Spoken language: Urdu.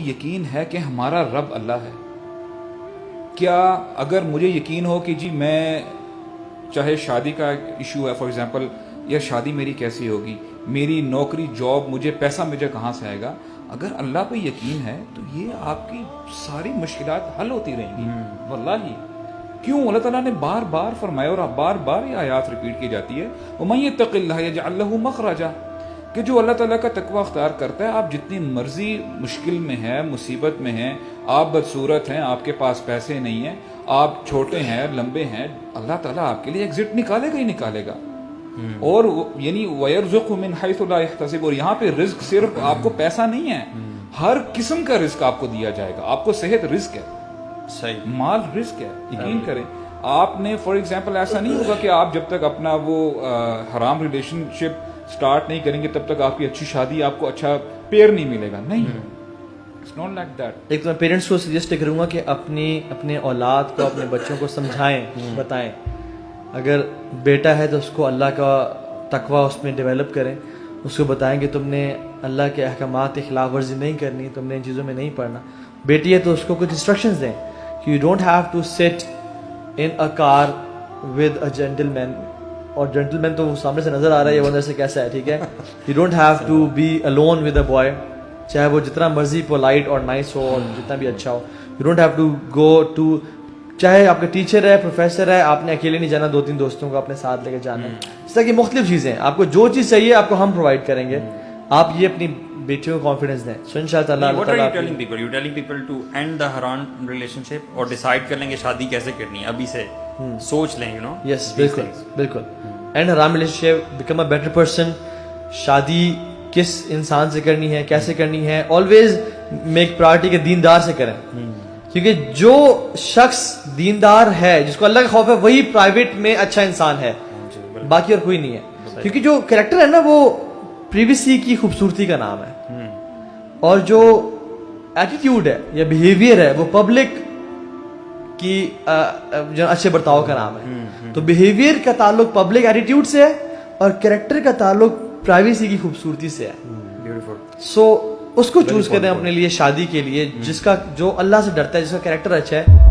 یقین ہے کہ ہمارا رب اللہ ہے. کیا اگر مجھے یقین ہو کہ جی میں چاہے شادی کا ایشو ہے فار ایگزامپل، یا شادی میری کیسی ہوگی، میری نوکری جاب، مجھے پیسہ مجھے کہاں سے آئے گا، اگر اللہ پہ یقین ہے تو یہ آپ کی ساری مشکلات حل ہوتی رہیں گی. واللہ کیوں اللہ تعالیٰ نے بار بار فرمایا اور بار بار یہ آیات ریپیٹ کی جاتی ہے، وَمَن يَتَّقِ اللَّهَ يَجْعَل لَّهُ مَخْرَجًا، کہ جو اللہ تعالیٰ کا تقوی اختیار کرتا ہے، آپ جتنی مرضی مشکل میں ہیں، مصیبت میں ہیں، آپ بدصورت ہیں، آپ کے پاس پیسے نہیں ہیں، آپ چھوٹے ہیں لمبے ہیں، اللہ تعالیٰ آپ کے لیے ایگزٹ نکالے گا ہی نکالے گا. اور یعنی وَيَرْزُقْهُ مِنْ حَيْثُ لَا يَحْتَسِبُ، اور یہاں پہ رزق صرف آپ کو پیسہ نہیں ہے، ہر قسم کا رزق آپ کو دیا جائے گا. آپ کو صحت رزق ہے، صحیح، مال رزق ہے. یقین کریں آپ نے فار ایگزامپل ایسا نہیں ہوگا کہ آپ جب تک اپنا وہ حرام ریلیشن شپ سٹارٹ نہیں کریں گے تب تک آپ کی اچھی شادی، آپ کو اچھا پیئر نہیں ملے گا. نہیں، اٹس ناٹ لائک دیٹ. ایک تو میں پیرنٹس کو سجیسٹ کروں گا کہ اپنے اولاد کو، اپنے بچوں کو سمجھائیں، بتائیں. اگر بیٹا ہے تو اس کو اللہ کا تقوی اس میں ڈیولپ کریں، اس کو بتائیں کہ تم نے اللہ کے احکامات کی خلاف ورزی نہیں کرنی، تم نے ان چیزوں میں نہیں پڑھنا. بیٹی ہے تو اس کو کچھ انسٹرکشنز دیں کہ you don't have to sit in a car with a gentle مین، اور جینٹل مین تو وہ سامنے سے نظر آ رہا ہے یہ اندر سے کیسا ہے، ٹھیک ہے. You don't have to be alone with a boy, چاہے وہ جتنا مرضی پولائٹ اور نائس ہو اور جتنا بھی اچھا ہو. You don't have to go to, چاہے آپ کا ٹیچر ہے، پروفیسر ہے، آپ نے اکیلے نہیں جانا، 2-3 دوستوں کو اپنے ساتھ لے کے جانا ہے. اس طرح کی مختلف چیزیں، آپ کو جو چیز چاہیے آپ کو ہم پرووائڈ کریں گے. آپ یہ اپنی بیٹیوں کو کانفیڈنس دیں. سو انشاءاللہ تعالیٰ What are you telling people? You telling people to end the haram relationship اور decide کر لیں گے شادی کیسے کرنی ہے، ابھی سے سوچ لیں، you know. یس، بالکل بالکل. اینڈ حرام relation ship, become a better person. شادی کس انسان سے کرنی ہے، کیسے کرنی ہے، آلویز میک پرائرٹی کے دیندار سے کریں. کیونکہ جو شخص دیندار ہے، جس کو اللہ کا خوف ہے، وہی پرائیویٹ میں اچھا انسان ہے، باقی اور کوئی نہیں ہے. کیونکہ جو کریکٹر ہے نا وہ پریویسی کی خوبصورتی کا نام ہے، اور جو ایٹیٹیوڈ ہے یا بیہیویئر ہے وہ پبلک کی جو اچھے برتاؤ کا نام ہے. تو بیہیویئر کا تعلق پبلک ایٹیٹیوڈ سے ہے اور کریکٹر کا تعلق پرائیویسی کی خوبصورتی سے ہے. Beautiful. سو اس کو چوز کریں اپنے لیے شادی کے لیے، جس کا جو اللہ سے ڈرتا ہے، جس کا کریکٹر اچھا ہے.